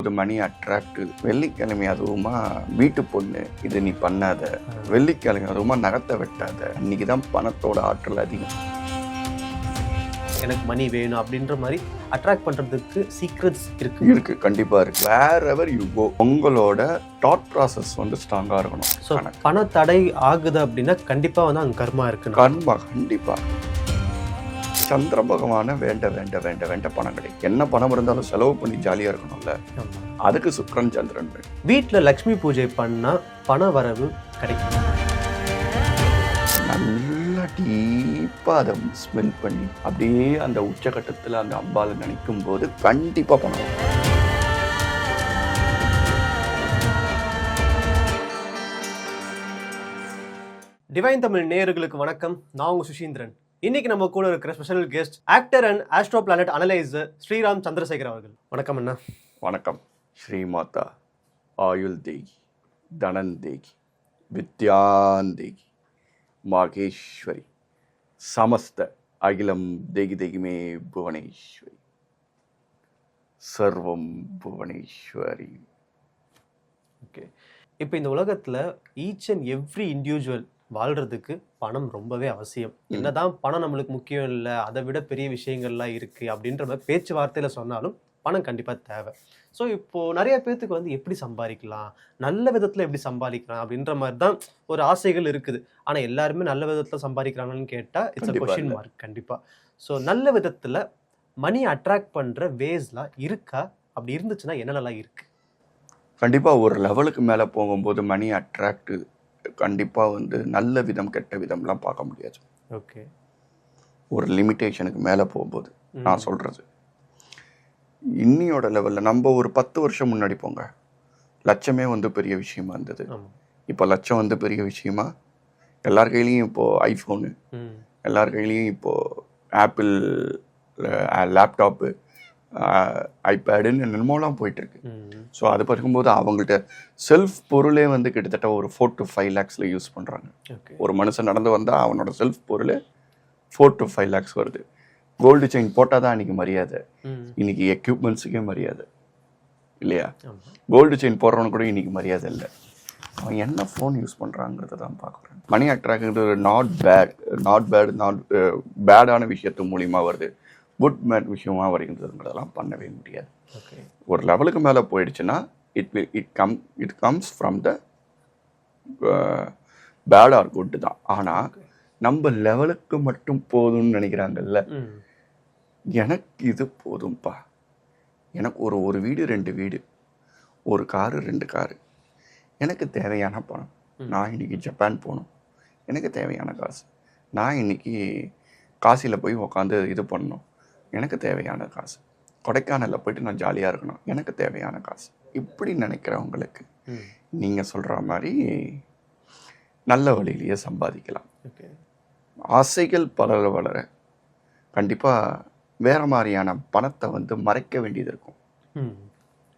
இது மணி அட்ராக்டிவ். வெள்ளிக்கிழமை அதுவுமா வீட்டு பொண்ணு இது நீ பண்ணாத, வெள்ளிக்கிழமை அதுவுமா நகத்தை வெட்டாத, இன்னைக்கு தான் பணத்தோட ஆற்றல் அதிகம். எனக்கு மணி வேணும் அப்படின்ற மாதிரி அட்ராக்ட் பண்றதுக்கு சீக்ரெட்ஸ் இருக்கு கண்டிப்பா இருக்கு. வேர் எவர் யூ கோ, உங்களோட தாட் ப்ராசஸ் வந்து ஸ்ட்ராங்கா இருக்கணும். ஸோ பண தடை ஆகுது அப்படின்னா கண்டிப்பா வந்து அங்க கர்மா இருக்கு. கர்மா கண்டிப்பா. சந்திர பகவான வேண்ட வேண்ட வேண்ட வேண்ட பணம் கிடைக்கும். என்ன பணம் இருந்தாலும் செலவு பண்ணி ஜாலியா இருக்கணும்ல, அதுக்கு சுக்கிரன் சந்திரன். வீட்டுல லக்ஷ்மி பூஜை பண்ணா பண வரவு கிடைக்கும். நல்லா டீப்பா அதை ஸ்மெல் பண்ணி அப்படியே அந்த உச்சகட்டத்தில் அந்த அம்பால நினைக்கும் போது கண்டிப்பா பணம் வரும். டிவைன் தமிழ் நேயர்களுக்கு வணக்கம். நான் உங்க சுஷீந்திரன். இன்னைக்கு நம்ம கூட இருக்கிற special guest actor and astro planet analyser Sriram Chandrasekhar அவர்கள். வணக்கம் அண்ணா. வணக்கம். ஸ்ரீமாதா ஆயுள் தேகி, தனன் தேகி, வித்யான் தேகி, மாகேஸ்வரி, சமஸ்த அகிலம் தேகி தேகிமே புவனேஸ்வரி, சர்வம் புவனேஸ்வரி. ஓகே, இப்போ இந்த உலகத்துல ஈச் அண்ட் எவ்ரி இண்டிவிஜுவல் வாழ்றதுக்கு பணம் ரொம்பவே அவசியம். என்னதான் பணம் நம்மளுக்கு முக்கியம் இல்லை, அதை விட பெரிய விஷயங்கள்லாம் இருக்கு அப்படின்ற மாதிரி பேச்சுவார்த்தையில சொன்னாலும் பணம் கண்டிப்பா தேவை. ஸோ இப்போ நிறைய பேர்த்துக்கு வந்து எப்படி சம்பாதிக்கலாம், நல்ல விதத்துல எப்படி சம்பாதிக்கலாம் அப்படின்ற மாதிரி தான் ஒரு ஆசைகள் இருக்குது. ஆனா எல்லாருமே நல்ல விதத்துல சம்பாதிக்கிறாங்கன்னு கேட்டா இட்ஸ் அ கொஸ்டின் மார்க். கண்டிப்பா. ஸோ நல்ல விதத்துல மணி அட்ராக்ட் பண்ற வேஸ்லாம் இருக்கா? அப்படி இருந்துச்சுன்னா என்னென்னலாம் இருக்கு? கண்டிப்பாக ஒரு லெவலுக்கு மேலே போகும்போது மணி அட்ராக்ட் கண்டிப்பாக வந்து நல்ல விதம் கெட்ட விதம்லாம் பார்க்க முடியாது. ஓகே, ஒரு லிமிட்டேஷனுக்கு மேலே போகும்போது நான் சொல்கிறது, இன்னியோட லெவலில் நம்ம ஒரு 10 வருஷம் முன்னாடி போங்க, லட்சமே வந்து பெரிய விஷயமா இருந்தது. இப்போ லட்சம் வந்து பெரிய விஷயமா, எல்லார் கையிலையும் இப்போது ஐஃபோனு, எல்லார் கையிலையும் இப்போது ஆப்பிள் லேப்டாப்பு, ஐபேடுன்னு என்னமோலாம் போயிட்டுருக்கு. ஸோ அது பார்க்கும்போது அவங்கள்ட்ட செல்ஃப் பொருளே வந்து கிட்டத்தட்ட ஒரு 4 to 5 lakhs யூஸ் பண்ணுறாங்க. ஒரு மனுஷன் நடந்து வந்தால் அவனோட செல்ஃப் பொருளே 4 to 5 lakhs வருது. கோல்டு செயின் போட்டால் தான் அன்றைக்கி மரியாதை, இன்னைக்கு எக்யூப்மெண்ட்ஸுக்கே மரியாதை இல்லையா? கோல்டு செயின் போடுறவனு கூட இன்னைக்கு மரியாதை இல்லை. அவன் என்ன ஃபோன் யூஸ் பண்ணுறாங்கிறத தான் பார்க்குறேன். மணி அட்ராக்ட் நாட் பேடான விஷயத்து மூலிமா வருது, குட் மேட் விஷயமா வருகிறதுங்கிறதெல்லாம் பண்ணவே முடியாது. ஒரு லெவலுக்கு மேலே போயிடுச்சுன்னா it comes from the bad or good தான். ஆனால் நம்ம லெவலுக்கு மட்டும் போதும்னு நினைக்கிறாங்கல்ல, எனக்கு இது போதும்பா, எனக்கு ஒரு வீடு 2 வீடு, ஒரு காரு 2 காரு, எனக்கு தேவையான பணம், நான் இன்னைக்கு ஜப்பான் போகணும், எனக்கு தேவையான காசு, நான் இன்னைக்கு காசியில் போய் உக்காந்து இது பண்ணணும், எனக்கு தேவையான காசு, கொடைக்கானலில் போயிட்டு நான் ஜாலியாக இருக்கணும், எனக்கு தேவையான காசு, இப்படி நினைக்கிறவங்களுக்கு நீங்கள் சொல்கிற மாதிரி நல்ல வழியிலேயே சம்பாதிக்கலாம். ஆசைகள் வளர கண்டிப்பாக வேறு மாதிரியான பணத்தை வந்து மறைக்க வேண்டியது இருக்கும்,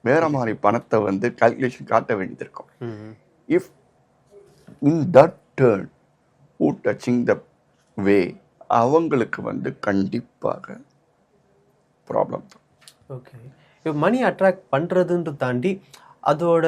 வேறு மாதிரி பணத்தை வந்து கால்குலேஷன் காட்ட வேண்டியது இருக்கும். If in that turn who touching the way, அவங்களுக்கு வந்து கண்டிப்பாக ப்ராப்ளம் தான். ஓகே, இப்போ மணி அட்ராக்ட் பண்ணுறதுன்ற தாண்டி அதோட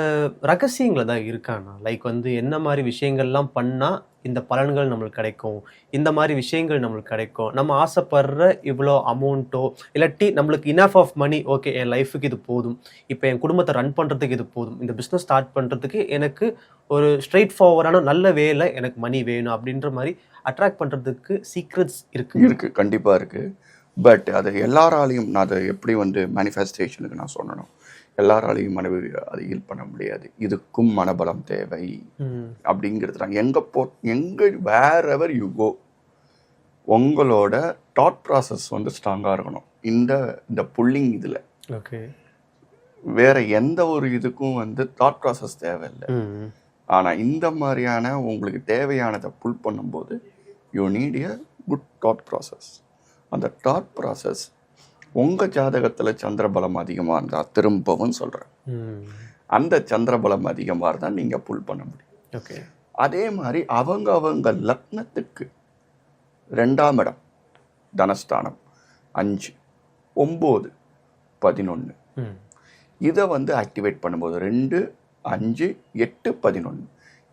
ரகசியங்களை தான் இருக்காண்ணா. லைக் வந்து என்ன மாதிரி விஷயங்கள்லாம் பண்ணால் இந்த பலன்கள் நம்மளுக்கு கிடைக்கும், இந்த மாதிரி விஷயங்கள் நம்மளுக்கு கிடைக்கும், நம்ம ஆசைப்படுற இவ்வளோ அமௌண்ட்டோ இல்லாட்டி நம்மளுக்கு இனஃப் ஆஃப் மணி, ஓகே என் லைஃபுக்கு இது போதும், இப்போ என் குடும்பத்தை ரன் பண்ணுறதுக்கு இது போதும், இந்த பிஸ்னஸ் ஸ்டார்ட் பண்ணுறதுக்கு எனக்கு ஒரு ஸ்ட்ரெயிட் ஃபார்வர்டான நல்ல வேலை எனக்கு மணி வேணும் அப்படின்ற மாதிரி அட்ராக்ட் பண்ணுறதுக்கு சீக்ரெட்ஸ் இருக்குது? கண்டிப்பாக இருக்குது. பட் அது எல்லாராலையும் நான் அதை எப்படி வந்து மேனிஃபெஸ்டேஷனுக்கு நான் சொல்லணும், எல்லாராலையும் அதை ஹீல் பண்ண முடியாது. இதுக்கும் மனபலம் தேவை அப்படிங்கிறது தான். எங்கே வேர் எவர் யூ கோ, உங்களோட தாட் ப்ராசஸ் வந்து ஸ்ட்ராங்காக இருக்கணும். இந்த புல்லிங் இதில் ஓகே, வேற எந்த ஒரு இதுக்கும் வந்து தாட் ப்ராசஸ் தேவையில்லை. ஆனால் இந்த மாதிரியான உங்களுக்கு தேவையானதை புல் பண்ணும்போது you need a good thought process. அந்த தாட் ப்ராசஸ் உங்கள் ஜாதகத்தில் சந்திரபலம் அதிகமாக இருந்தால், திரும்பவும் சொல்கிறேன், அந்த சந்திரபலம் அதிகமாக இருந்தால் நீங்கள் புல் பண்ண முடியும். ஓகே, அதே மாதிரி அவங்க லக்னத்துக்கு 2ஆம் இடம் தனஸ்தானம் 5, 9, 11 இதை வந்து ஆக்டிவேட் பண்ணும்போது 2, 5, 8, 11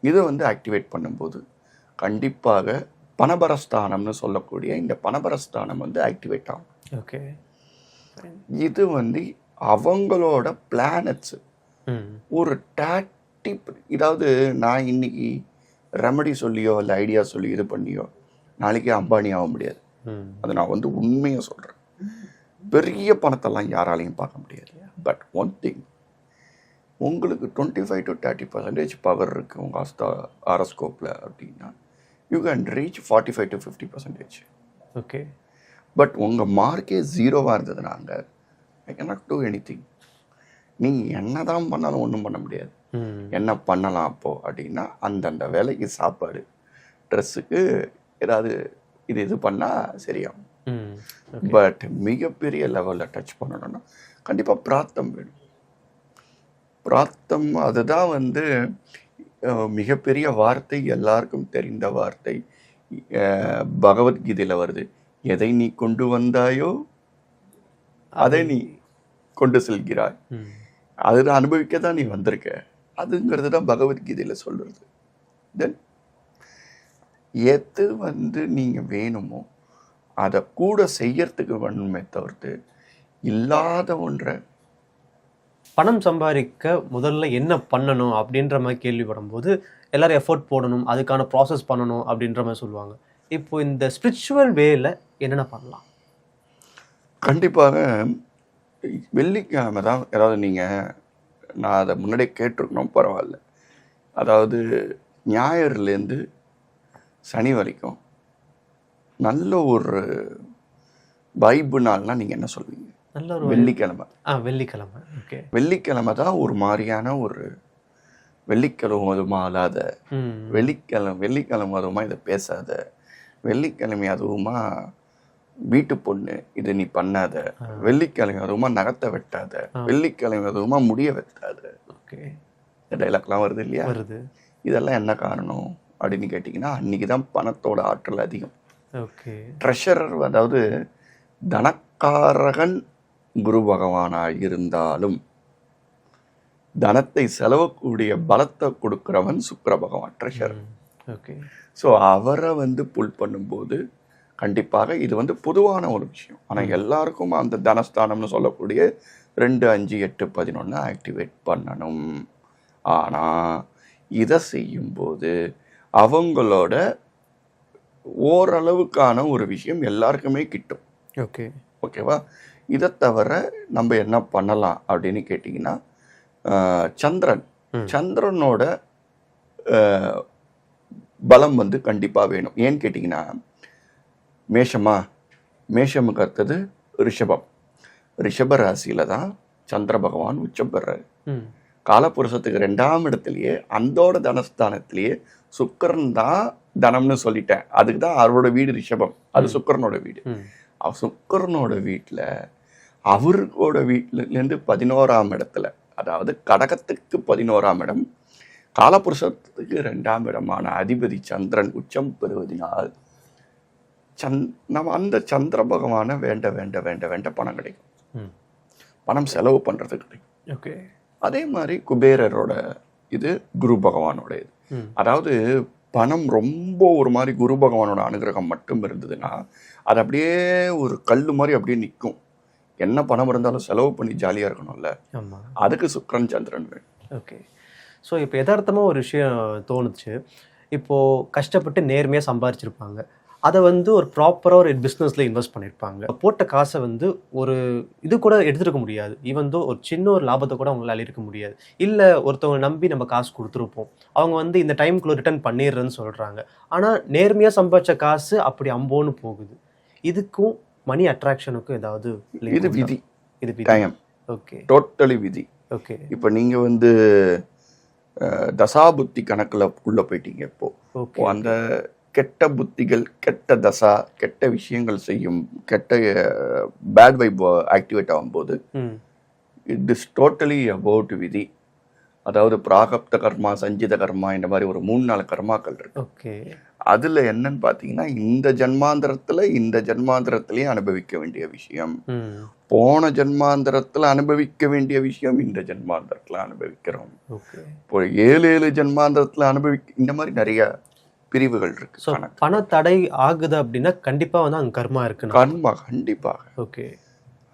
இதை வந்து ஆக்டிவேட் பண்ணும்போது கண்டிப்பாக பணபரஸ்தானம்னு சொல்லக்கூடிய இந்த பணபரஸ்தானம் வந்து ஆக்டிவேட் ஆகும். ஓகே. இது வந்து அவங்களோட பிளானட்ஸு ஒரு இதாவது நான் இன்னைக்கு ரெமடி சொல்லியோ இல்லை ஐடியா சொல்லி இது பண்ணியோ நாளைக்கு அம்பானி ஆக முடியாது. அது நான் வந்து உண்மையாக சொல்கிறேன். பெரிய பணத்தெல்லாம் யாராலையும் பார்க்க முடியாது. பட் ஒன் திங், உங்களுக்கு 25 to 30% பவர் இருக்குது உங்கள் ஆரோஸ்கோப்பில் அப்படின்னா you can reach 45 to 50%. Okay. But உங்கள் மார்க்கே 0வாக இருந்ததுனாங்க ஐ கேனாட் டூ எனிதிங். நீங்கள் என்ன தான் பண்ணாலும் ஒன்றும் பண்ண முடியாது. என்ன பண்ணலாம் அப்போது அப்படின்னா அந்தந்த வேலைக்கு சாப்பாடு, ட்ரெஸ்ஸுக்கு ஏதாவது இது பண்ணால் சரியாகும். பட் மிகப்பெரிய லெவலில் டச் பண்ணணும்னா கண்டிப்பாக பிரார்த்தம் வேணும். பிரார்த்தம் அதுதான் வந்து மிகப்பெரிய வார்த்தை, எல்லாருக்கும் தெரிந்த வார்த்தை. பகவத்கீதையில் வருது, எதை நீ கொண்டு வந்தாயோ அதை நீ கொண்டு செல்கிறாய், அதுதான் அனுபவிக்க தான் நீ வந்திருக்க, அதுங்கிறது தான் பகவத்கீதையில் சொல்கிறது. தென் எது வந்து நீங்கள் வேணுமோ அதை கூட செய்யறதுக்கு வேணுமே தவிர்த்து இல்லாத ஒன்றை. பணம் சம்பாதிக்க முதல்ல என்ன பண்ணணும் அப்படின்ற மாதிரி கேள்விப்படும்போது எல்லாரும் எஃபோர்ட் போடணும், அதுக்கான ப்ராசஸ் பண்ணணும் அப்படின்ற மாதிரி சொல்லுவாங்க. இப்போ இந்த ஸ்பிரிச்சுவல் வேல என்னென்ன பண்ணலாம்? கண்டிப்பாக வெள்ளிக்கிழமை தான். ஏதாவது நீங்கள், நான் அதை முன்னாடியே கேட்டிருக்கணும், பரவாயில்ல. அதாவது ஞாயிறுலேருந்து சனி வரைக்கும் நல்ல ஒரு வைப்பு நாள்னா நீங்கள் என்ன சொல்வீங்க? நல்ல ஒரு வெள்ளிக்கிழமை. வெள்ளிக்கிழமை. ஓகே. வெள்ளிக்கிழமை தான் ஒரு மாதிரியான ஒரு வெள்ளிக்கிழமை அதுவுமா அல்லாத, வெள்ளிக்கிழமை அதுவுமா இதை பேசாத, வெள்ளிக்கிழமை அதுவுமா வீட்டு பொண்ணு இது நீ பண்ணாத, வெள்ளிக்கிழமை அதுவுமா நகத்தை வெட்டாத, வெள்ளிக்கிழமை அதுவுமா முடிய வெட்டாத. ஓகே. இந்த டைலாக்லாம் வருது இல்லையா? வருது. இதெல்லாம் என்ன காரணம் அப்படின்னு கேட்டிங்கன்னா, அன்றைக்கி தான் பணத்தோட ஆற்றல் அதிகம். ஓகே. ட்ரெஷரர், அதாவது தனக்காரகன் குரு பகவானாக இருந்தாலும் தனத்தை செலவக்கூடிய பலத்தை கொடுக்குறவன் சுக்கிர பகவான், ட்ரெஷரர். ஓகே. ஸோ அவரை வந்து புல் பண்ணும்போது கண்டிப்பாக இது வந்து பொதுவான ஒரு விஷயம். ஆனால் எல்லாருக்கும் அந்த தனஸ்தானம்னு சொல்லக்கூடிய 2, 5, 8, 11 ஆக்டிவேட் பண்ணணும். ஆனால் இதை செய்யும்போது அவங்களோட ஓரளவுக்கான ஒரு விஷயம் எல்லாருக்குமே கிட்டும். ஓகே. ஓகேவா? இதை தவிர நம்ம என்ன பண்ணலாம் அப்படின்னு கேட்டிங்கன்னா, சந்திரனோட பலம் வந்து கண்டிப்பாக வேணும். ஏன்னு கேட்டிங்கன்னா, மேஷமுக்கு அடுத்தது ரிஷபம். ரிஷப ராசியில் தான் சந்திர பகவான் உச்சம் பெறாரு. காலபுருஷத்துக்கு 2ஆம் இடத்துலையே அந்தோட தனஸ்தானத்திலேயே சுக்கிரன் தான் தனம்னு சொல்லிட்டேன். அதுக்கு தான் அவரோட வீடு ரிஷபம், அது சுக்கிரனோட வீடு. சுக்கிரனோட வீட்டில் அவரோட வீட்டிலேருந்து 11ஆம் இடத்துல, அதாவது கடகத்துக்கு 11ஆம் இடம், காலபுருஷத்துக்கு 2ஆம் இடமான அதிபதி சந்திரன் உச்சம் பெறுவதனால் நம்ம அந்த சந்திர பகவானை வேண்ட வேண்ட வேண்ட வேண்ட பணம் கிடைக்கும். பணம் செலவு பண்ணுறது கிடைக்கும். ஓகே. அதே மாதிரி குபேரரோட இது குரு பகவானோட இது. அதாவது பணம் ரொம்ப ஒரு மாதிரி குரு பகவானோட அனுகிரகம் மட்டும் இருந்ததுன்னா அது அப்படியே ஒரு கல் மாதிரி அப்படியே நிற்கும். என்ன பணம் இருந்தாலும் செலவு பண்ணி ஜாலியாக இருக்கணும்ல, அதுக்கு சுக்கிரன் சந்திரன் வேணும். ஓகே. ஸோ இப்போ யதார்த்தமாக ஒரு விஷயம் தோணுச்சு. இப்போது கஷ்டப்பட்டு நேர்மையாக சம்பாரிச்சிருப்பாங்க, அதை வந்து ஒரு ப்ராப்பராக ஒரு பிஸ்னஸில் இன்வெஸ்ட் பண்ணியிருப்பாங்க. போட்ட காசை வந்து ஒரு இது கூட எடுத்துருக்க முடியாது, ஈவன் தோ ஒரு சின்ன ஒரு லாபத்தை கூட அவங்களால இருக்க முடியாது. இல்லை ஒருத்தவங்க நம்பி நம்ம காசு கொடுத்துருப்போம், அவங்க வந்து இந்த டைமுக்குள்ளே ரிட்டர்ன் பண்ணிடுறேன்னு சொல்கிறாங்க. ஆனால் நேர்மையாக சம்பாதிச்ச காசு அப்படி அம்போன்னு போகுது. இதுக்கும் மணி அட்ராக்ஷனுக்கும் ஏதாவது? இது விதி, இது டைம். ஓகே. டோட்டலி விதி. ஓகே. இப்போ நீங்கள் வந்து தசாபுத்தி கணக்கில் உள்ளே போயிட்டீங்க. இப்போ அந்த கெட்ட புத்திகள், கெட்ட தசா, கெட்ட விஷயங்கள் செய்யும், கெட்ட பேட் வைப் ஆக்டிவேட் ஆகும்போது இட் இஸ் டோட்டலி அபவுட் விதி. அதாவது பிராகப்த கர்மா, சஞ்சித கர்மா, இந்த மாதிரி ஒரு 3-4 கர்மாக்கள் இருக்கு. ஓகே. அதுல என்னன்னு பாத்தீங்கன்னா இந்த ஜன்மாந்திரத்திலயும் அனுபவிக்க வேண்டிய விஷயம், போன ஜன்மாந்திரத்துல அனுபவிக்க வேண்டிய விஷயம் இந்த ஜன்மாந்திரத்துல அனுபவிக்கிறோம். இப்போ 7 ஜன்மாந்திரத்துல இந்த மாதிரி நிறைய பிரிவுகள் இருக்கு. பண தடை ஆகுது அப்படின்னா கண்டிப்பா வந்து அங்க கர்மா இருக்கு. கர்மா கண்டிப்பாக. ஓகே.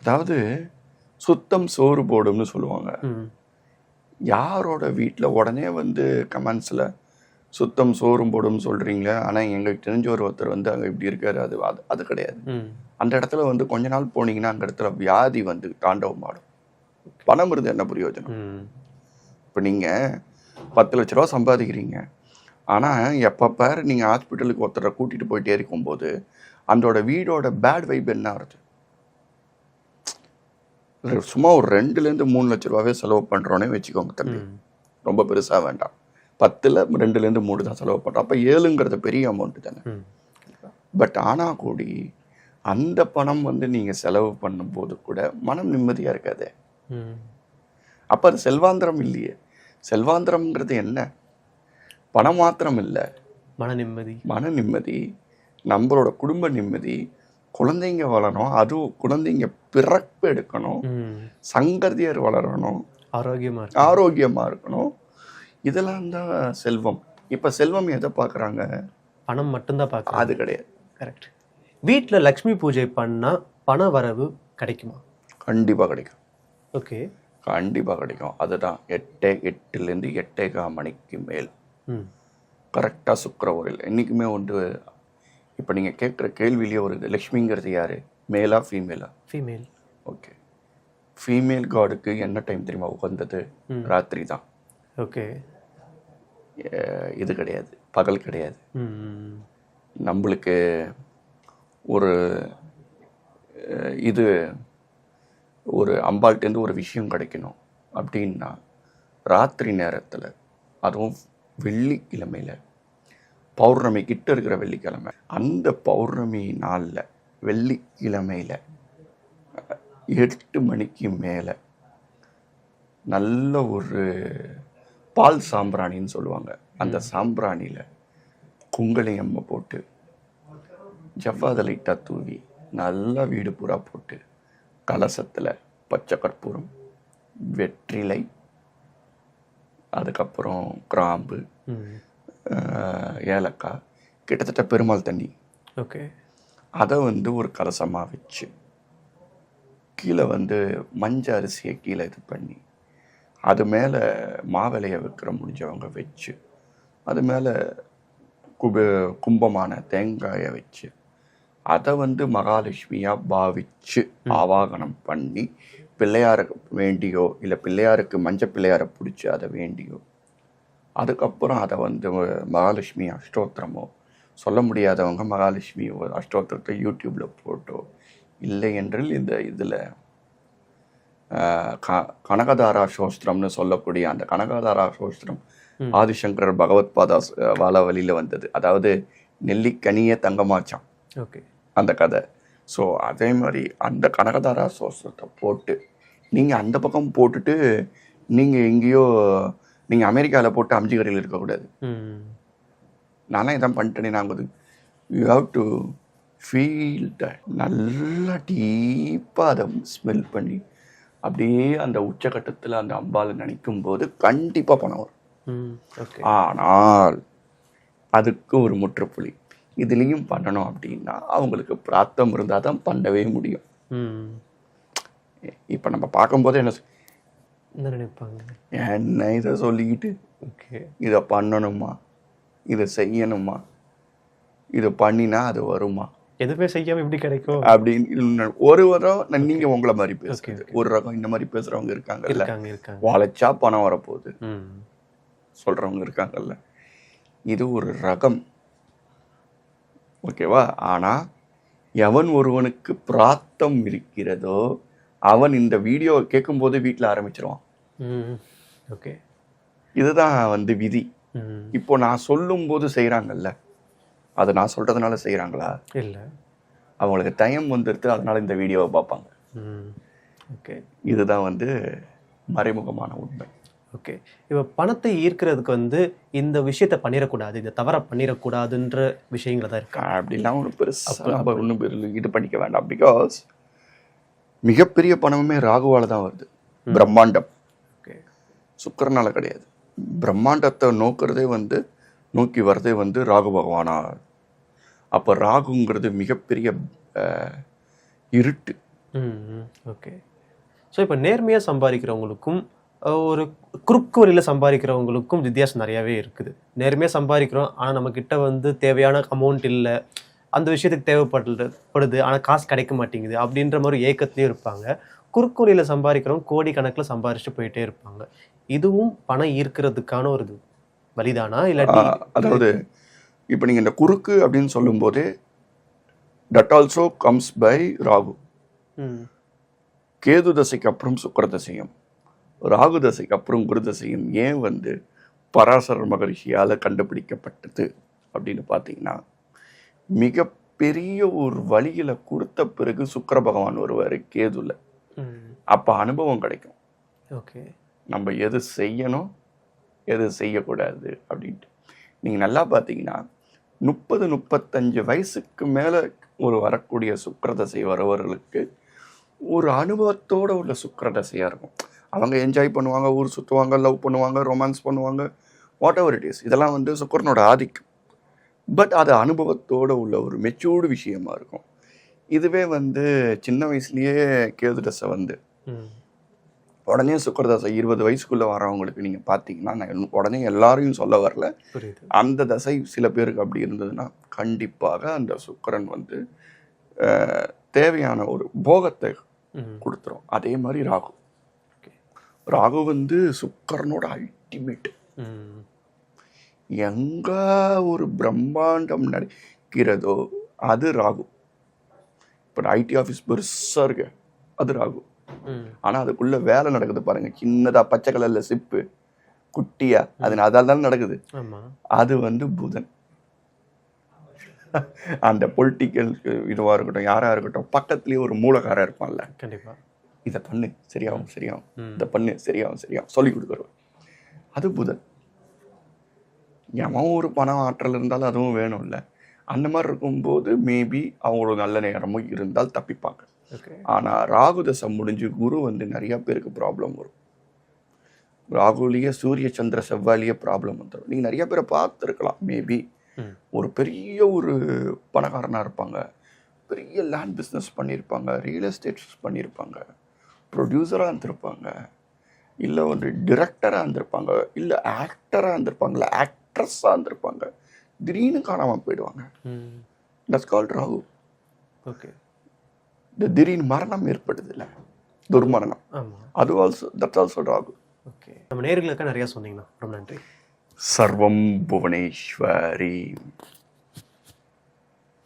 அதாவது சுத்தம் சோறு போடும்னு சொல்லுவாங்க. யாரோட வீட்டில் உடனே வந்து கமெண்ட்ஸில் சுத்தம் சோறும் போடும் சொல்கிறீங்களே, ஆனால் எங்களுக்கு தெரிஞ்ச ஒருத்தர் வந்து அங்கே இப்படி இருக்காரு, அது கிடையாது. அந்த இடத்துல வந்து கொஞ்ச நாள் போனீங்கன்னா அந்த இடத்துல வியாதி வந்து தாண்டவம் ஆடும். பணம் இருந்து என்ன பிரயோஜனம்? இப்போ நீங்கள் 10 லட்ச ரூபா சம்பாதிக்கிறீங்க, ஆனால் எப்போ பாரு நீங்கள் ஹாஸ்பிட்டலுக்கு ஒருத்தரை கூட்டிகிட்டு போயிட்டே இருக்கும்போது அதோட வீடோட பேட் வைப் என்ன ஆகுது? சும்மா ஒரு 2-3 லட்ச ரூபாவே செலவு பண்ணுறோன்னே வச்சுக்கோங்க தம்பி, ரொம்ப பெருசாக வேண்டாம். 10ல் 2-3 தான் செலவு பண்ணுறோம். அப்போ 7ங்கிறது பெரிய அமௌண்ட்டு தானே. பட் ஆனால் கூடி அந்த பணம் வந்து நீங்கள் செலவு பண்ணும்போது கூட மனம் நிம்மதியாக இருக்காது. அப்போ அது செல்வாந்திரம் இல்லையே. செல்வாந்திரம்ங்கிறது என்ன? பணம் மாத்திரம் இல்லை, மன நிம்மதி, நம்மளோட குடும்ப நிம்மதி, குழந்தைங்க வளரணும், அதுவும் குழந்தைங்க பிறப்பு எடுக்கணும், சங்கதியர் வளரணும், ஆரோக்கியமா இருக்கணும். இதெல்லாம் தான் செல்வம். இப்ப செல்வம் எதை பார்க்குறாங்க? பணம் மட்டும்தான் பார்க்குறாங்க. அது கிடையாது. கரெக்ட். வீட்டில் லக்ஷ்மி பூஜை பண்ணா பண வரவு கிடைக்குமா? கண்டிப்பாக கிடைக்கும். ஓகே, கண்டிப்பாக கிடைக்கும். அதுதான் 8லேருந்து 8:15 மணிக்கு மேல் கரெக்டாக சுக்கிர ஓரையில் என்றைக்குமே வந்து. இப்போ நீங்கள் கேட்குற கேள்வியிலேயே ஒரு லக்ஷ்மிங்கிறது யார்? மேலா ஃபீமேலா? ஃபீமேல். ஓகே. ஃபீமேல் காடுக்கு என்ன டைம் தெரியுமா உகந்தது? ராத்திரி தான். ஓகே. இது கிடையாது, பகல் கிடையாது. நம்மளுக்கு ஒரு இது ஒரு அம்பாள்கிட்டேருந்து ஒரு விஷயம் கிடைக்கணும் அப்படின்னா ராத்திரி நேரத்தில், அதுவும் வெள்ளிக்கிழமையில், பௌர்ணமி கிட்ட இருக்கிற வெள்ளிக்கிழமை, அந்த பௌர்ணமி நாளில் வெள்ளிக்கிழமையில் 8 மணிக்கு மேலே நல்ல ஒரு பால் சாம்பிராணின்னு சொல்லுவாங்க, அந்த சாம்பிராணியில் குங்குளியம்மை போட்டு ஜவ்வாது லைட்டாக தூவி நல்லா வீடு பூரா போட்டு கலசத்தில் பச்சை கற்பூரம், வெற்றிலை, அதுக்கப்புறம் கிராம்பு, ஏலக்காய், கிட்டத்தட்ட பெருமாள் தண்ணி, ஓகே, அதை வந்து ஒரு கலசமாக வச்சு கீழே வந்து மஞ்சள் அரிசியை கீழே இது பண்ணி அது மேலே மாவிலையை வைக்கிற முடிஞ்சவங்க வச்சு அது மேலே கும்பமான தேங்காயை வச்சு அதை வந்து மகாலட்சுமியாக பாவிச்சு ஆவாகனம் பண்ணி பிள்ளையாருக்கு வேண்டியோ இல்லை பிள்ளையாருக்கு மஞ்சள் பிள்ளையாரை பிடிச்சி அதை வேண்டியோ, அதுக்கப்புறம் அதை வந்து மகாலட்சுமி அஷ்டோத்திரமோ, சொல்ல முடியாதவங்க மகாலட்சுமி அஷ்டோத்திரத்தை யூடியூப்பில் போட்டோ, இல்லை என்றால் இந்த இதில் கனகதாரா சோஸ்திரம்னு சொல்லக்கூடிய அந்த கனகதாரா சோஸ்திரம் ஆதிசங்கரர் பகவத் பாதா வாழ வழியில் வந்தது. அதாவது நெல்லிக்கனியே தங்கமாச்சான், ஓகே, அந்த கதை. ஸோ அதே மாதிரி அந்த கனகதாரா சோஸ்திரத்தை போட்டு நீங்கள் அந்த பக்கம் போட்டுட்டு நீங்கள் எங்கேயோ நீங்கள் அமெரிக்காவில் போட்டு அம்ஜிகரையில் இருக்கக்கூடாது. நானும் இதான் பண்ணிட்டேனே. நாங்கள் you have to feel that. நல்லா டீப்பாக அதை ஸ்மெல் பண்ணி அப்படியே அந்த உச்சகட்டத்தில் அந்த அம்பாலை நினைக்கும் போது கண்டிப்பாக பணம் வரும். ஆனால் அதுக்கு ஒரு முற்றுப்புள்ளி. இதுலேயும் பண்ணணும் அப்படின்னா அவங்களுக்கு பிராப்தம் இருந்தால் தான் பண்ணவே முடியும். இப்போ நம்ம பார்க்கும்போது என்ன நினைப்பாங்க, என்ன இதை சொல்லிக்கிட்டு இதை பண்ணணுமா, இதை செய்யணுமா, இதை பண்ணினா அது வருமா, எதுவுமே செய்யாம எப்படி கிடைக்கும் அப்படின்னு ஒரு ரகம் நீங்க உங்களை மாதிரி பேசுறது, ஒரு ரகம் இந்த மாதிரி பேசுறவங்க இருக்காங்கல்ல, வாழைச்சா பணம் வரப்போகுது சொல்றவங்க இருக்காங்கல்ல. இது ஒரு ரகம், ஓகேவா? ஆனா எவன் ஒருவனுக்கு பிராப்தம் இருக்கிறதோ அவன் இந்த வீடியோ கேட்கும் போது வீட்டில் ஆரம்பிச்சிருவான். ஓகே, இதுதான் வந்து விதி. இப்போ நான் சொல்லும் போது செய்யறாங்கல்ல, அது நான் சொல்றதுனால செய்யறாங்களா? இல்லை, அவங்களுக்கு டைம் வந்துடுது, அதனால இந்த வீடியோவை பார்ப்பாங்க. ஓகே, இதுதான் வந்து மறைமுகமான உண்மை. ஓகே. இப்போ பணத்தை ஈர்க்கிறதுக்கு வந்து இந்த விஷயத்த பண்ணிடக்கூடாது, இந்த தவறை பண்ணிடக்கூடாதுன்ற விஷயங்கள் தான் இருக்கா? அப்படிலாம் ஒரு பெருசாக நம்ம ஒன்றும் இது பண்ணிக்க வேண்டாம். பிகாஸ் மிகப்பெரிய பணமுமே ராகுவால தான் வருது. பிரம்மாண்டம் ஓகே. சுக்கிரனால கிடையாது. பிரம்மாண்டத்தை நோக்கி வர்றதே ராகு பகவானா. அப்போ ராகுங்கிறது மிகப்பெரிய இருட்டு. ஓகே. ஸோ இப்போ நேர்மையாக சம்பாதிக்கிறவங்களுக்கும் ஒரு குறுக்கு வழியில் சம்பாதிக்கிறவங்களுக்கும் வித்தியாசம் நிறையாவே இருக்குது. நேர்மையாக சம்பாதிக்கிறோம், ஆனால் நம்மக்கிட்ட தேவையான அமௌண்ட் இல்லை, அந்த விஷயத்துக்கு தேவைப்படுது ஆனால் காசு கிடைக்க மாட்டேங்குது அப்படின்ற மாதிரி ஏக்கத்துலேயும் இருப்பாங்க. குறுக்கு வழியில் சம்பாதிக்கிறவங்க கோடி கணக்கில் சம்பாதிச்சுட்டு போயிட்டே இருப்பாங்க. இதுவும் பணம் ஈர்க்கிறதுக்கான ஒரு வழிதானா? இல்லாட்டி அதாவது இப்போ நீங்கள் இந்த குறுக்கு அப்படின்னு சொல்லும்போதே that also comes by Rahu. Ketu தசைக்கு அப்புறம் சுக்கிர தசையும் ராகு தசைக்கு அப்புறம் குரு தசையும் ஏன் பராசர மகரிஷியால் கண்டுபிடிக்கப்பட்டது அப்படின்னு பார்த்தீங்கன்னா, மிகப்பெரிய ஒரு வழியில் கொடுத்த பிறகு சுக்கிர பகவான் வருவார் கேதுல. அப்போ அனுபவம் கிடைக்கும். ஓகே. நம்ம எது செய்யணும் எது செய்யக்கூடாது அப்படின்ட்டு. நீங்கள் நல்லா பார்த்தீங்கன்னா 30-35 வயசுக்கு மேலே வரக்கூடிய சுக்கிரதசை வரவர்களுக்கு ஒரு அனுபவத்தோடு உள்ள சுக்கிரதசையாக இருக்கும். அவங்க என்ஜாய் பண்ணுவாங்க, ஊர் சுற்றுவாங்க, லவ் பண்ணுவாங்க, ரொமான்ஸ் பண்ணுவாங்க, வாட் எவர் இட் இஸ். இதெல்லாம் சுக்கிரனோட ஆதிக்கம். பட் அது அனுபவத்தோடு உள்ள ஒரு மெச்சூர்டு விஷயமா இருக்கும். இதுவே சின்ன வயசுலேயே கேது தசை உடனே சுக்கிரதசை 20 வயசுக்குள்ளே வரவங்களுக்கு நீங்கள் பார்த்தீங்கன்னா, நான் உடனே எல்லாரையும் சொல்ல வரல, அந்த தசை சில பேருக்கு அப்படி இருந்ததுன்னா கண்டிப்பாக அந்த சுக்கிரன் தேவையான ஒரு போகத்தை கொடுத்துரும். அதே மாதிரி ராகு சுக்கிரனோட அல்டிமேட். எங்க ஒரு பிரம்மாண்டம் நடக்கிறதோ அது ராகு. இப்போ ஐடி ஆஃபீஸ் பெருசாக இருக்கு, அது ராகு. ஆனால் அதுக்குள்ள வேலை நடக்குது பாருங்க, சின்னதா பச்சை கலர்ல சிப்பு குட்டியா, அதால தான் நடக்குது. அது புதன். அந்த பொலிட்டிக்கல் இதுவா இருக்கட்டும், யாரா இருக்கட்டும், பக்கத்துலயே ஒரு மூலக்காரர் இருப்பான்ல, கண்டிப்பா இதை பண்ணு சரியாகும் இதை பண்ணு சரியாகும் சொல்லி கொடுக்குறவர், அது புதன். எவன் ஒரு பணம் ஆற்றல் இருந்தாலும் அதுவும் வேணும்ல. அந்த மாதிரி இருக்கும்போது மேபி அவங்களோட நல்ல நேரமும் இருந்தால் தப்பிப்பாங்க. ஆனால் ராகு தசை முடிஞ்சு குரு நிறைய பேருக்கு ப்ராப்ளம் வரும். ராகுலேயே சூரிய சந்திர செவ்வாயிலேயே ப்ராப்ளம் வந்துடும். நீங்கள் நிறைய பேரை பார்த்துருக்கலாம். மேபி ஒரு பெரிய ஒரு பணக்காரனாக இருப்பாங்க, பெரிய லேண்ட் பிஸ்னஸ் பண்ணியிருப்பாங்க, ரியல் எஸ்டேட்ஸ் பண்ணியிருப்பாங்க, ப்ரொடியூசராக இருந்திருப்பாங்க, இல்லை டிரெக்டராக இருந்திருப்பாங்க, இல்லை ஆக்டராக இருந்திருப்பாங்க, இல்லை ஆக்ட்ரஸாக இருந்திருப்பாங்க. திடீர்னு காணாமல் போயிடுவாங்க. That's called Rahu. ஓகே. இந்த திடீர்னு மரணம் ஏற்படுது இல்லை, துர்மரணம், அது தட்ஸ் ஆல்சோ ராகு. ஓகே. நம்ம நேயர்களுக்கு நிறைய சொன்னீங்கன்னா ரொம்ப நன்றி. சர்வம் புவனேஸ்வரி.